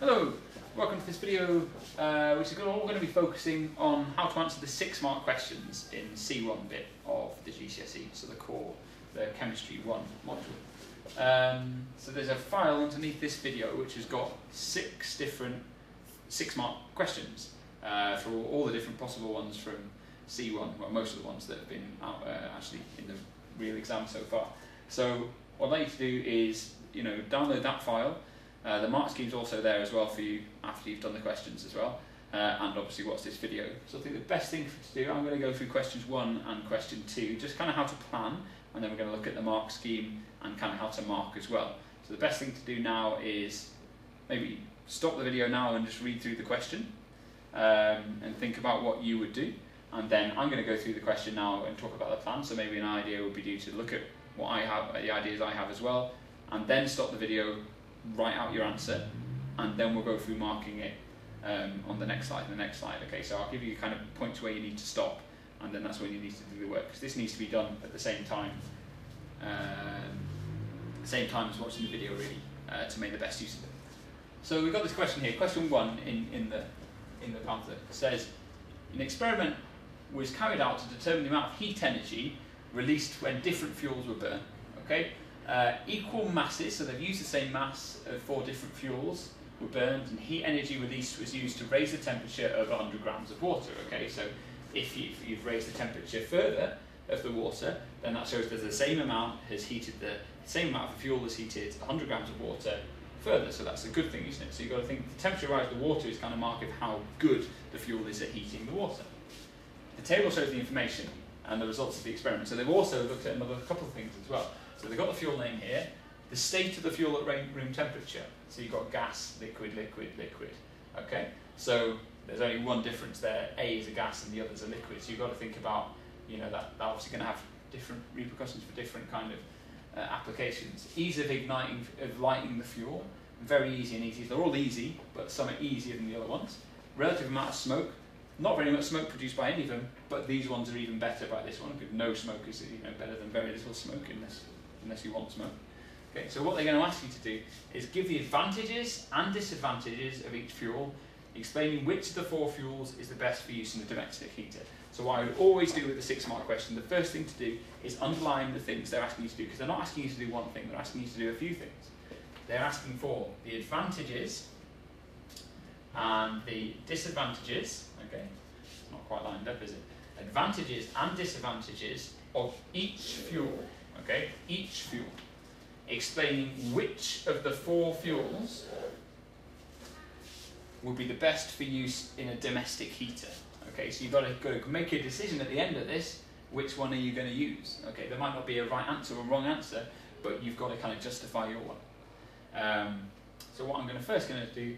Hello, welcome to this video which is all going to be focusing on how to answer the 6-mark questions in C1 bit of the GCSE, so the Chemistry 1 module. So there's a file underneath this video which has got 6 different 6-mark questions for all the different possible ones from C1, well most of the ones that have been out actually in the real exam so far. So what I'd like you to do is download that file. The mark scheme's also there as well for you after you've done the questions as well, and obviously watch this video. So I think the best thing to do, I'm going to go through questions 1 and question 2, just kind of how to plan, and then we're going to look at the mark scheme and kind of how to mark as well. So the best thing to do now is maybe stop the video now and just read through the question and think about what you would do, and then I'm going to go through the question now and talk about the plan. So maybe an idea would be due to look at what I have, the ideas I have as well, and then stop the video, write out your answer, and then we'll go through marking it on the next slide and the next slide. Okay, so I'll give you kind of points where you need to stop, and then that's when you need to do the work, because this needs to be done at the same time as watching the video, really, to make the best use of it. So we've got this question here, question 1 in the pamphlet. It says, an experiment was carried out to determine the amount of heat energy released when different fuels were burned. Okay. Equal masses, so they've used the same mass of 4 different fuels were burned, and heat energy released was used to raise the temperature of 100 grams of water. Okay, so if you've raised the temperature further of the water, then that shows that the same amount has heated, the same amount of fuel has heated 100 grams of water further, so that's a good thing, isn't it? So you've got to think the temperature rise of the water is kind of mark of how good the fuel is at heating the water. The table shows the information and the results of the experiment. So they've also looked at another couple of things as well. So they've got the fuel name here, the state of the fuel at room temperature. So you've got gas, liquid, liquid, liquid. Okay, so there's only one difference there. A is a gas and the other's a liquid. So you've got to think about, that obviously going to have different repercussions for different kind of applications. Ease of lighting the fuel, very easy and easy. They're all easy, but some are easier than the other ones. Relative amount of smoke. Not very much smoke produced by any of them, but these ones are even better by this one, because no smoke is better than very little smoke unless you want smoke. Okay, so what they're going to ask you to do is give the advantages and disadvantages of each fuel, explaining which of the 4 fuels is the best for use in a domestic heater. So what I would always do with the 6-mark question, the first thing to do is underline the things they're asking you to do, because they're not asking you to do one thing, they're asking you to do a few things. They're asking for the advantages and the disadvantages. Okay, it's not quite lined up, is it? Advantages and disadvantages of each fuel. Okay, each fuel. Explaining which of the 4 fuels would be the best for use in a domestic heater. Okay, so you've got to make a decision at the end of this, which one are you going to use? Okay, there might not be a right answer or wrong answer, but you've got to kind of justify your one. So what I'm first going to do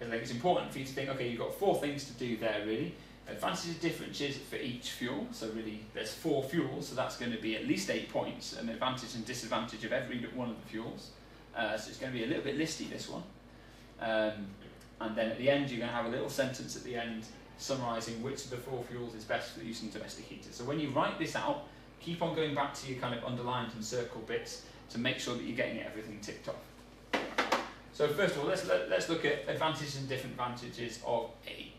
is, it's important for you to think, okay, you've got 4 things to do there, really. Advantages and differences for each fuel, so really there's 4 fuels, so that's going to be at least 8 points, an advantage and disadvantage of every one of the fuels. So it's going to be a little bit listy, this one. And then at the end you're going to have a little sentence at the end summarising which of the 4 fuels is best for use in domestic heaters. So when you write this out, keep on going back to your kind of underlined and circled bits to make sure that you're getting everything ticked off. So first of all, let's look at advantages and disadvantages of A.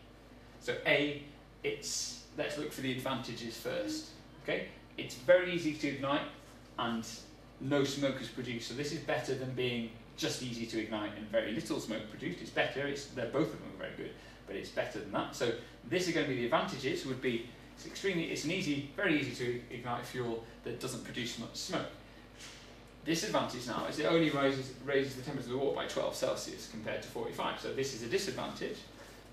So A, let's look for the advantages first. Okay, it's very easy to ignite and no smoke is produced. So this is better than being just easy to ignite and very little smoke produced. It's better. They're both of them are very good, but it's better than that. So this is going to be the advantages. Would be it's very easy to ignite fuel that doesn't produce much smoke. Disadvantage now is it only raises the temperature of the water by 12 Celsius compared to 45. So this is a disadvantage,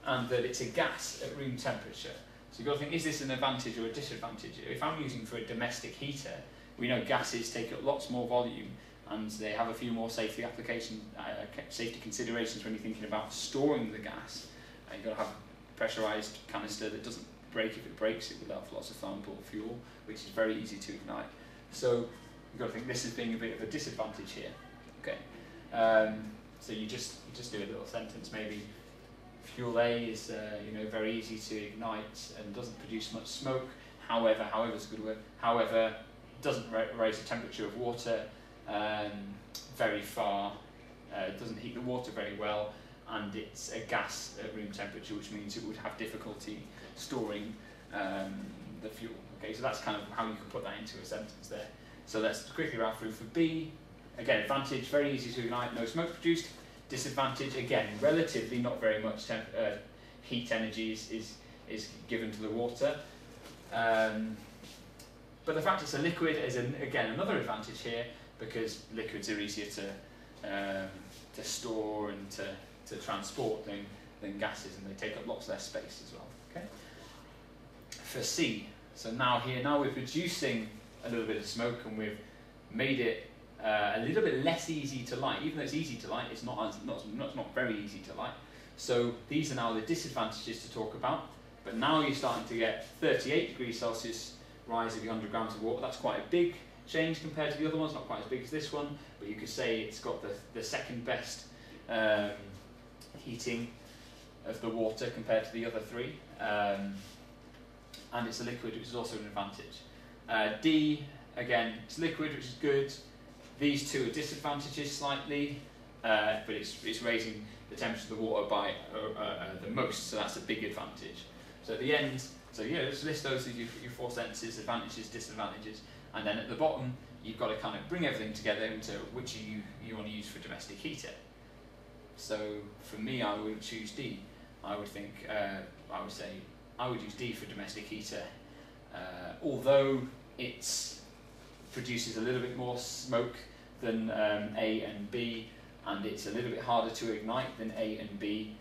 and that it's a gas at room temperature. So you've got to think, is this an advantage or a disadvantage? If I'm using for a domestic heater, we know gases take up lots more volume and they have a few more safety considerations when you're thinking about storing the gas. You've got to have a pressurised canister that doesn't break. If it breaks, it will have lots of flammable fuel, which is very easy to ignite. So you've got to think this is being a bit of a disadvantage here. Okay, so you just do a little sentence maybe. Fuel A is very easy to ignite and doesn't produce much smoke. However is a good word. However, doesn't raise the temperature of water very far. Doesn't heat the water very well, and it's a gas at room temperature, which means it would have difficulty storing the fuel. Okay, so that's kind of how you can put that into a sentence there. So let's quickly wrap through. For B, again, advantage, very easy to ignite, no smoke produced. Disadvantage, again, relatively not very much heat energy is given to the water. But the fact it's a liquid is, again, another advantage here, because liquids are easier to store and to transport than gases, and they take up lots less space as well. Okay. For C, so now we're producing a little bit of smoke, and we've made it a little bit less easy to light. Even though it's easy to light, it's not very easy to light. So these are now the disadvantages to talk about. But now you're starting to get 38 degrees Celsius rise of your 100 grams of water. That's quite a big change compared to the other ones, not quite as big as this one, but you could say it's got the second best heating of the water compared to the other three. And it's a liquid, which is also an advantage. D, again, it's liquid, which is good. These two are disadvantages slightly, but it's raising the temperature of the water by the most, so that's a big advantage. So at the end, let's list those as your four sentences: advantages, disadvantages, and then at the bottom you've got to kind of bring everything together into which you want to use for domestic heater. So for me, I would choose D. I would say I would use D for domestic heater, although it produces a little bit more smoke than A and B, and it's a little bit harder to ignite than A and B.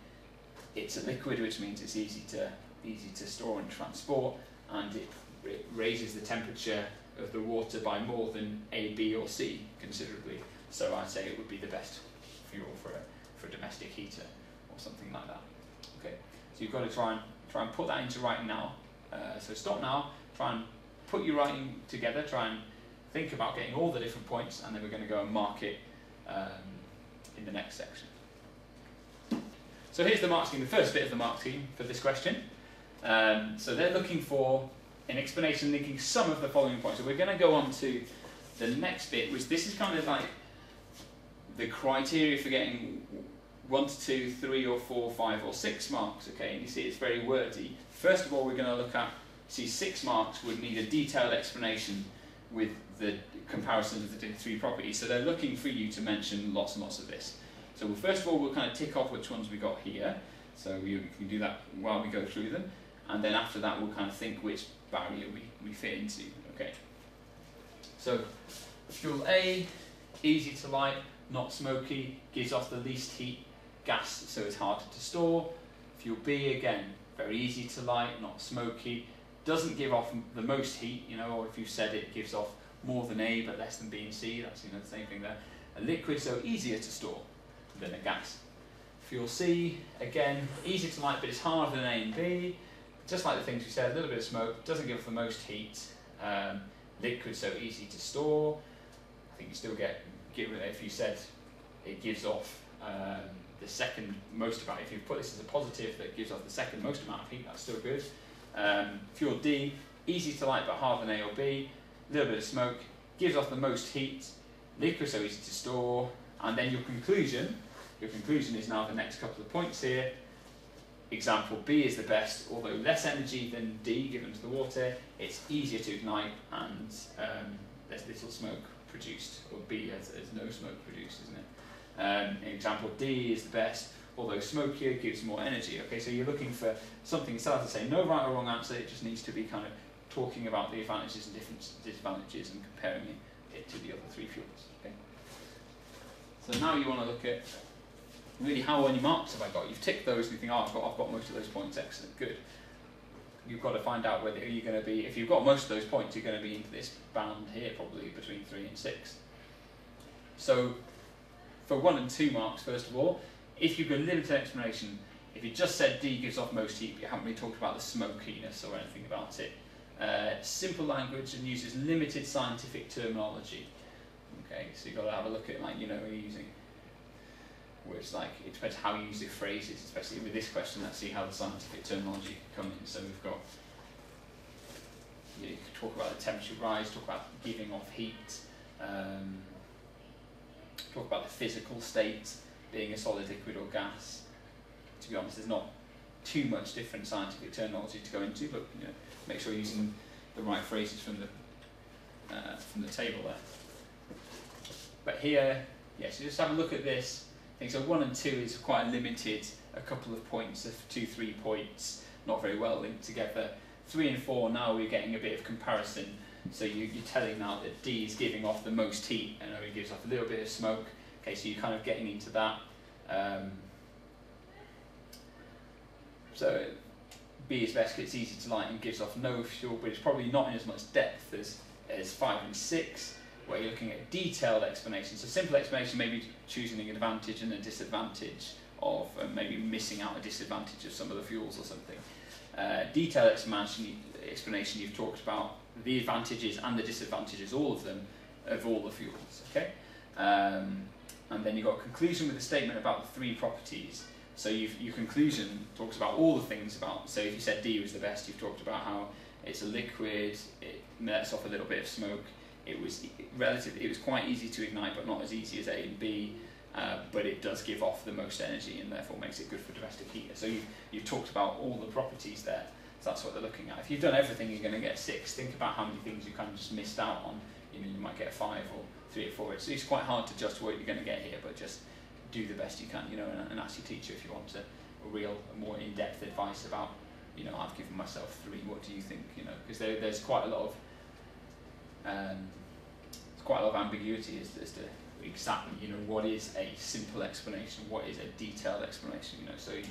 It's a liquid, which means it's easy to store and transport, and it raises the temperature of the water by more than A, B or C considerably. So I'd say it would be the best fuel for a domestic heater or something like that. Okay, so you've got to try and put that into writing now. So stop now, try and put your writing together, try and think about getting all the different points, and then we're going to go and mark it in the next section. So here's the mark scheme, the first bit of the mark scheme for this question. So they're looking for an explanation linking some of the following points. So we're going to go on to the next bit, which this is kind of like the criteria for getting 1 to 2, 3 or 4, 5 or 6 marks. Okay, and you see it's very wordy. First of all, we're going to look at, 6 marks would need a detailed explanation with the comparison of the 3 properties. So they're looking for you to mention lots and lots of this. So first of all, we'll kind of tick off which ones we got here. So you can do that while we go through them. And then after that, we'll kind of think which barrier we fit into. Okay. So fuel A, easy to light, not smoky, gives off the least heat, gas, so it's harder to store. Fuel B, again, very easy to light, not smoky, doesn't give off the most heat, or if you said it gives off more than A but less than B and C, that's the same thing there. A liquid, so easier to store than a gas. Fuel C, again, easy to light but it's harder than A and B. Just like the things we said, a little bit of smoke, doesn't give off the most heat. Liquid, so easy to store. I think you still get if you said it gives off the second most amount. If you put this as a positive that gives off the second most amount of heat, that's still good. Fuel D, easy to light but harder than A or B. A little bit of smoke, gives off the most heat. Liquid, so easy to store. And then your conclusion is now the next couple of points here. Example B is the best, although less energy than D given to the water, it's easier to ignite and there's little smoke produced, or B has no smoke produced, isn't it? Example D is the best, although smokier gives more energy. Okay, so you're looking for something, it's hard to say no right or wrong answer, it just needs to be kind of talking about the advantages and disadvantages and comparing it to the other 3 fuels. Okay. So now you want to look at really how many marks have I got? You've ticked those and you think, oh, I've got most of those points, excellent, good. You've got to find out whether you're going to be, if you've got most of those points, you're going to be into this band here, probably between 3 and 6. So for 1 and 2 marks, first of all, if you go limited explanation, if you just said D gives off most heat, but you haven't really talked about the smokiness or anything about it, simple language and uses limited scientific terminology. Okay, so you've got to have a look at, like, you're using words like, it depends how you use the phrases, especially with this question. Let's see how the scientific terminology can come in. So we've got, you can talk about the temperature rise, talk about giving off heat, talk about the physical state, being a solid, liquid or gas, to be honest, there's not too much different scientific terminology to go into, but make sure you're using the right phrases from the table there. But here, yes, you just have a look at this. I think so 1 and 2 is quite limited, a couple of points, 2, 3 points, not very well linked together. 3 and 4, now we're getting a bit of comparison. So you're telling now that D is giving off the most heat, and it gives off a little bit of smoke. Okay, so you're kind of getting into that. So B is best because it's easy to light and gives off no fuel, but it's probably not in as much depth as 5 and 6, where you're looking at detailed explanation. So simple explanation, maybe choosing an advantage and a disadvantage of maybe missing out a disadvantage of some of the fuels or something. Detailed explanation, you've talked about the advantages and the disadvantages, all of them, of all the fuels. Okay, and then you've got a conclusion with a statement about the 3 properties. So your conclusion talks about all the things about, so if you said D was the best, you've talked about how it's a liquid, it lets off a little bit of smoke, it was quite easy to ignite but not as easy as A and B, but it does give off the most energy and therefore makes it good for domestic heater. So you've talked about all the properties there, so that's what they're looking at. If you've done everything, you're going to get 6. Think about how many things you kind of just missed out on. You might get 5 or 3 or 4. It's quite hard to judge what you're going to get here, but just do the best you can, and ask your teacher if you want more in-depth advice about, I've given myself 3, what do you think, because there's quite a lot of ambiguity as to exactly, what is a simple explanation, what is a detailed explanation, so you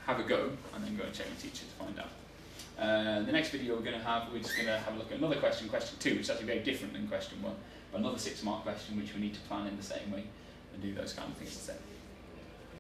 have a go and then go and check your teacher to find out. The next video we're just going to have a look at another question 2, which is actually very different than question 1, but another 6-mark question which we need to plan in the same way and do those kind of things instead.